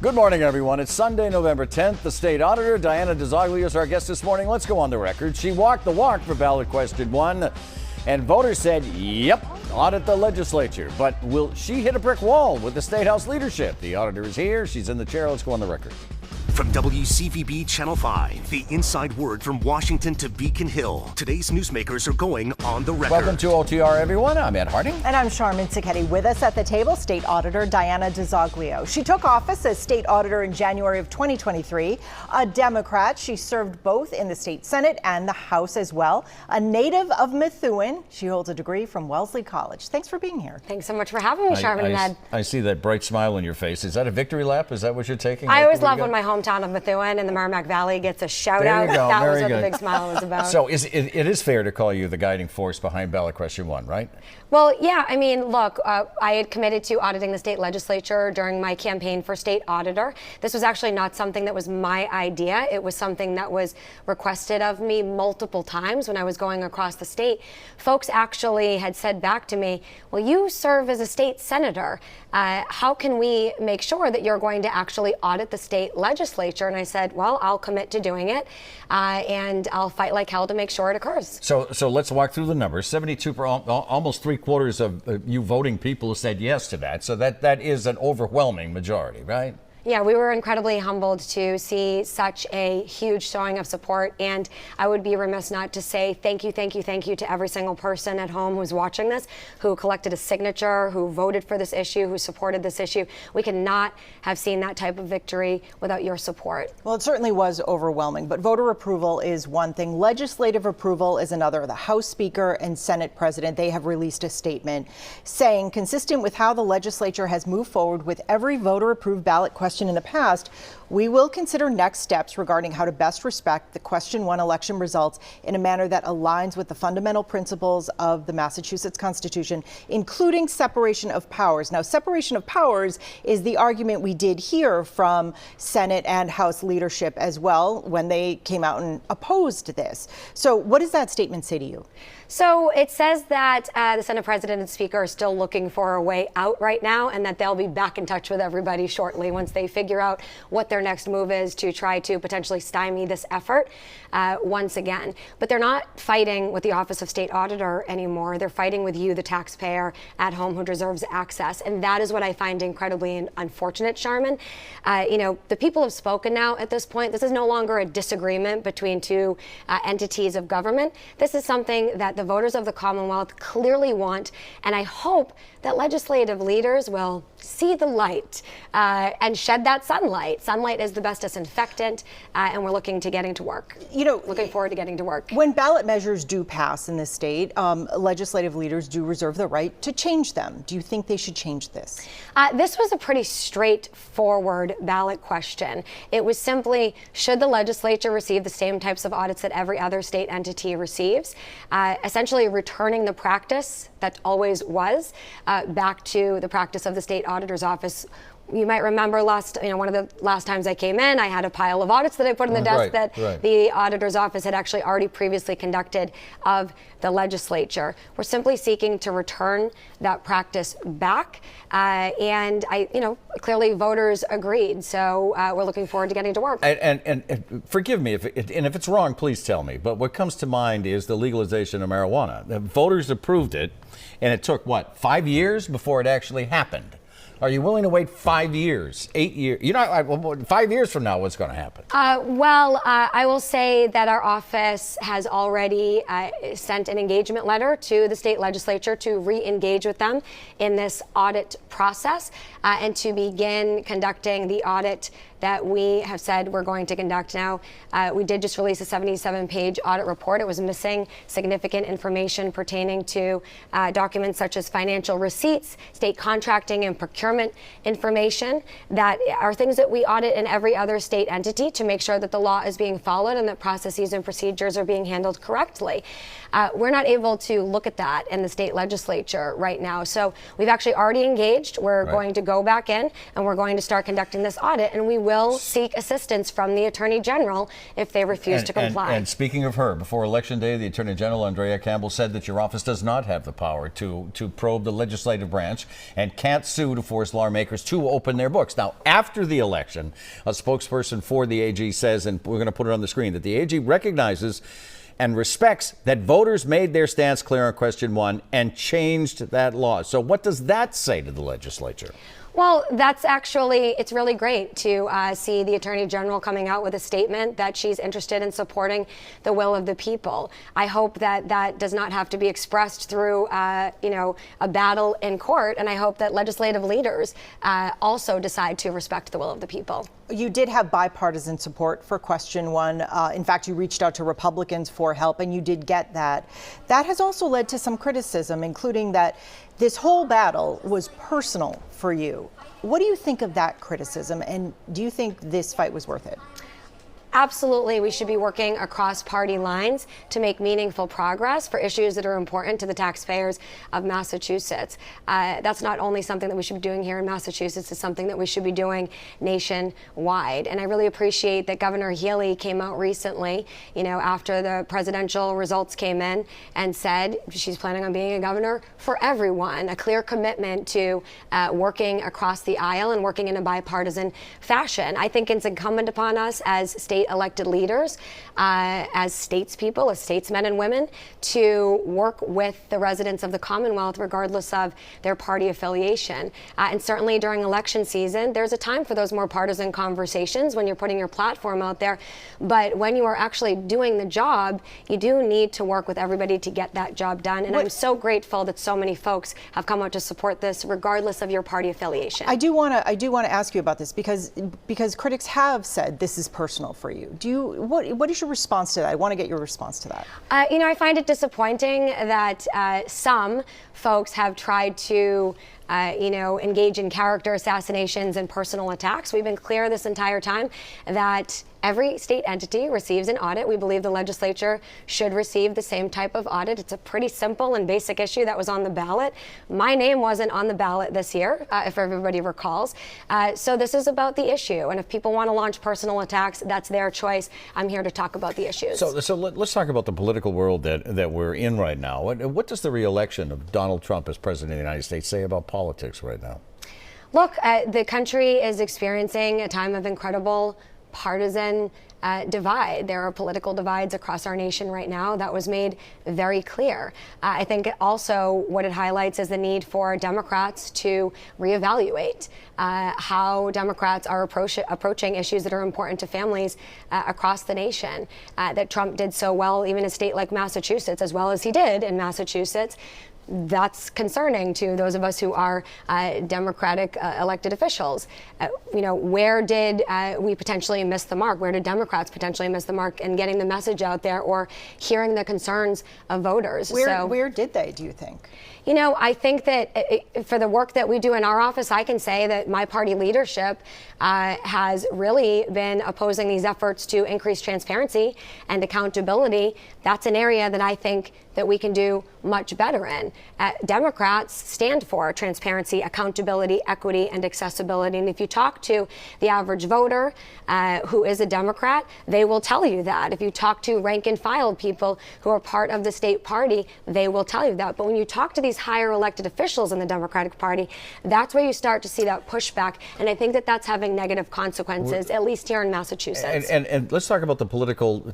Good morning, everyone. It's Sunday, November 10th. The state auditor, Diana DiZoglio, is our guest this morning. Let's go on the record. She walked the walk for ballot question 1, and voters said, yep, audit the legislature. But will she hit a brick wall with the State House leadership? The auditor is here. She's in the chair. Let's go on the record. From WCVB Channel 5, the inside word from Washington to Beacon Hill. Today's newsmakers are going on the record. Welcome to OTR, everyone. I'm Ed Harding. And I'm Charmin Sacchetti. With us at the table, State Auditor Diana DiZoglio. She took office as State Auditor in January of 2023. A Democrat, she served both in the State Senate and the House as well. A native of Methuen, she holds a degree from Wellesley College. Thanks for being here. Thanks so much for having me, Charmin and Ed. I see that bright smile on your face. Is that a victory lap? Is that what you're taking? I always love when my hometown of Methuen in the Merrimack Valley gets a shout out. That was what the big smile was about. So it is fair to call you the guiding force behind ballot question 1, right? Well, yeah, I mean, look, I had committed to auditing the state legislature during my campaign for state auditor. This was actually not something that was my idea. It was something that was requested of me multiple times when I was going across the state. Folks actually had said back to me, well, you serve as a state senator. How can we make sure that you're going to actually audit the state legislature? And I said, well, I'll commit to doing it, and I'll fight like hell to make sure it occurs. So let's walk through the numbers. 72, almost 3/4 of you voting people said yes to that. So that is an overwhelming majority, right? Yeah, we were incredibly humbled to see such a huge showing of support, and I would be remiss not to say thank you to every single person at home who's watching this, who collected a signature, who voted for this issue, who supported this issue. We could not have seen that type of victory without your support. Well, it certainly was overwhelming, but voter approval is one thing. Legislative approval is another. The House Speaker and Senate President, they have released a statement saying, consistent with how the legislature has moved forward with every voter-approved ballot question in the past, we will consider next steps regarding how to best respect the question 1 election results in a manner that aligns with the fundamental principles of the Massachusetts Constitution, including separation of powers. Now, separation of powers is the argument we did hear from Senate and House leadership as well when they came out and opposed this. So what does that statement say to you? So it says that the Senate President and Speaker are still looking for a way out right now, and that they'll be back in touch with everybody shortly once they figure out what their next move is to try to potentially stymie this effort once again. But they're not fighting with the Office of State Auditor anymore. They're fighting with you, the taxpayer at home who deserves access. And that is what I find incredibly unfortunate, Charmin. The people have spoken now at this point. This is no longer a disagreement between two entities of government. This is something that the voters of the Commonwealth clearly want, and I hope that legislative leaders will see the light and shed that sunlight. Sunlight is the best disinfectant, and we're looking forward to getting to work. When ballot measures do pass in this state, legislative leaders do reserve the right to change them. Do you think they should change this? This was a pretty straightforward ballot question. It was simply, should the legislature receive the same types of audits that every other state entity receives? Essentially returning the practice that always was back to the practice of the state auditor's office. You might remember one of the last times I came in, I had a pile of audits that I put on the desk the auditor's office had actually already previously conducted of the legislature. We're simply seeking to return that practice back, and clearly voters agreed. So we're looking forward to getting to work. And forgive me if it's wrong, please tell me. But what comes to mind is the legalization of marijuana. The voters approved it, and it took 5 years before it actually happened. Are you willing to wait 5 years, 8 years? 5 years from now, what's going to happen? I will say that our office has already sent an engagement letter to the state legislature to re-engage with them in this audit process and to begin conducting the audit that we have said we're going to conduct now. We did just release a 77-page audit report. It was missing significant information pertaining to documents such as financial receipts, state contracting and procurement information that are things that we audit in every other state entity to make sure that the law is being followed and that processes and procedures are being handled correctly. We're not able to look at that in the state legislature right now. So we've actually already engaged. We're going to go back in and we're going to start conducting this audit, and we will will seek assistance from the Attorney General if they refuse to comply. And speaking of her, before Election Day, the Attorney General, Andrea Campbell, said that your office does not have the power to probe the legislative branch and can't sue to force lawmakers to open their books. Now, after the election, a spokesperson for the AG says, and we're going to put it on the screen, that the AG recognizes and respects that voters made their stance clear on question 1 and changed that law. So what does that say to the legislature? Well, it's really great to see the Attorney General coming out with a statement that she's interested in supporting the will of the people. I hope that that does not have to be expressed through, a battle in court, and I hope that legislative leaders also decide to respect the will of the people. You did have bipartisan support for question 1. In fact, you reached out to Republicans for help, and you did get that. That has also led to some criticism, including that this whole battle was personal for you. What do you think of that criticism, and do you think this fight was worth it? Absolutely, we should be working across party lines to make meaningful progress for issues that are important to the taxpayers of Massachusetts. That's not only something that we should be doing here in Massachusetts, it's something that we should be doing nationwide. And I really appreciate that Governor Healey came out recently, after the presidential results came in, and said she's planning on being a governor for everyone, a clear commitment to working across the aisle and working in a bipartisan fashion. I think it's incumbent upon us as state elected leaders, as statespeople, as statesmen and women, to work with the residents of the Commonwealth regardless of their party affiliation. And certainly during election season, there's a time for those more partisan conversations when you're putting your platform out there. But when you are actually doing the job, you do need to work with everybody to get that job done. And I'm so grateful that so many folks have come out to support this regardless of your party affiliation. I do want to ask you about this because critics have said this is personal for you. What is your response to that? I want to get your response to that. I find it disappointing that some folks have tried to engage in character assassinations and personal attacks. We've been clear this entire time that every state entity receives an audit. We believe the legislature should receive the same type of audit. It's a pretty simple and basic issue that was on the ballot. My name wasn't on the ballot this year, if everybody recalls. So this is about the issue. And if people want to launch personal attacks, that's their choice. I'm here to talk about the issues. So let's talk about the political world that we're in right now. What does the re-election of Donald Trump as president of the United States say about politics right now? Look, the country is experiencing a time of incredible partisan divide. There are political divides across our nation right now. That was made very clear. I think also what it highlights is the need for Democrats to reevaluate how Democrats are approaching issues that are important to families across the nation. That Trump did so well, even in a state like Massachusetts, as well as he did in Massachusetts. That's concerning to those of us who are Democratic elected officials. Where did we potentially miss the mark? Where did Democrats potentially miss the mark in getting the message out there or hearing the concerns of voters? Where did they, do you think? I think that for the work that we do in our office, I can say that my party leadership has really been opposing these efforts to increase transparency and accountability. That's an area that I think that we can do much better in. Democrats stand for transparency, accountability, equity, and accessibility. And if you talk to the average voter who is a Democrat, they will tell you that. If you talk to rank and file people who are part of the state party, they will tell you that. But when you talk to these higher elected officials in the Democratic Party, that's where you start to see that pushback. And I think that that's having negative consequences, at least here in Massachusetts. And let's talk about the political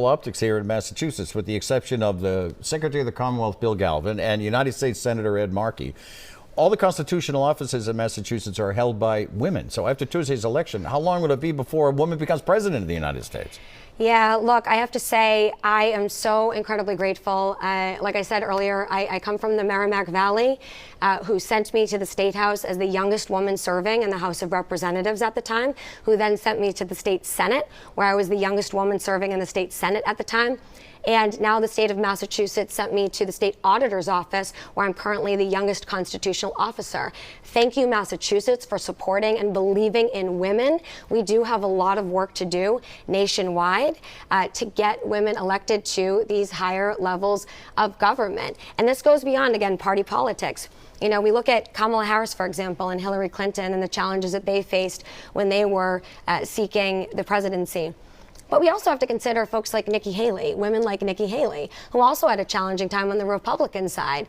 optics here in Massachusetts, with the exception of the Secretary of the Commonwealth, Bill Galvin, and United States Senator Ed Markey. All the constitutional offices in Massachusetts are held by women. So after Tuesday's election, how long would it be before a woman becomes president of the United States? Yeah, look, I have to say, I am so incredibly grateful. Like I said earlier, I come from the Merrimack Valley, who sent me to the State House as the youngest woman serving in the House of Representatives at the time, who then sent me to the State Senate, where I was the youngest woman serving in the State Senate at the time. And now the state of Massachusetts sent me to the state auditor's office, where I'm currently the youngest constitutional officer. Thank you, Massachusetts, for supporting and believing in women. We do have a lot of work to do nationwide. nationwide to get women elected to these higher levels of government. And this goes beyond, again, party politics. You know, we look at Kamala Harris, for example, and Hillary Clinton and the challenges that they faced when they were seeking the presidency. But we also have to consider folks like Nikki Haley, women like Nikki Haley, who also had a challenging time on the Republican side,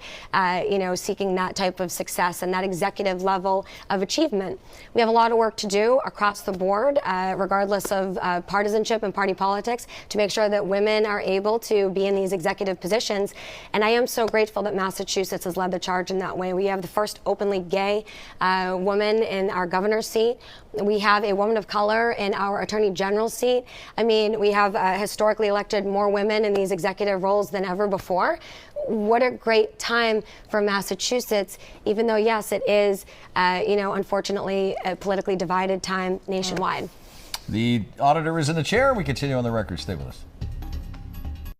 you know, seeking that type of success and that executive level of achievement. We have a lot of work to do across the board, regardless of partisanship and party politics, to make sure that women are able to be in these executive positions. And I am so grateful that Massachusetts has led the charge in that way. We have the first openly gay woman in our governor's seat. We have a woman of color in our attorney general's seat. I mean, we have historically elected more women in these executive roles than ever before. What a great time for Massachusetts, even though, yes, it is, you know, unfortunately, a politically divided time nationwide. The auditor is in the chair. We continue on the record. Stay with us.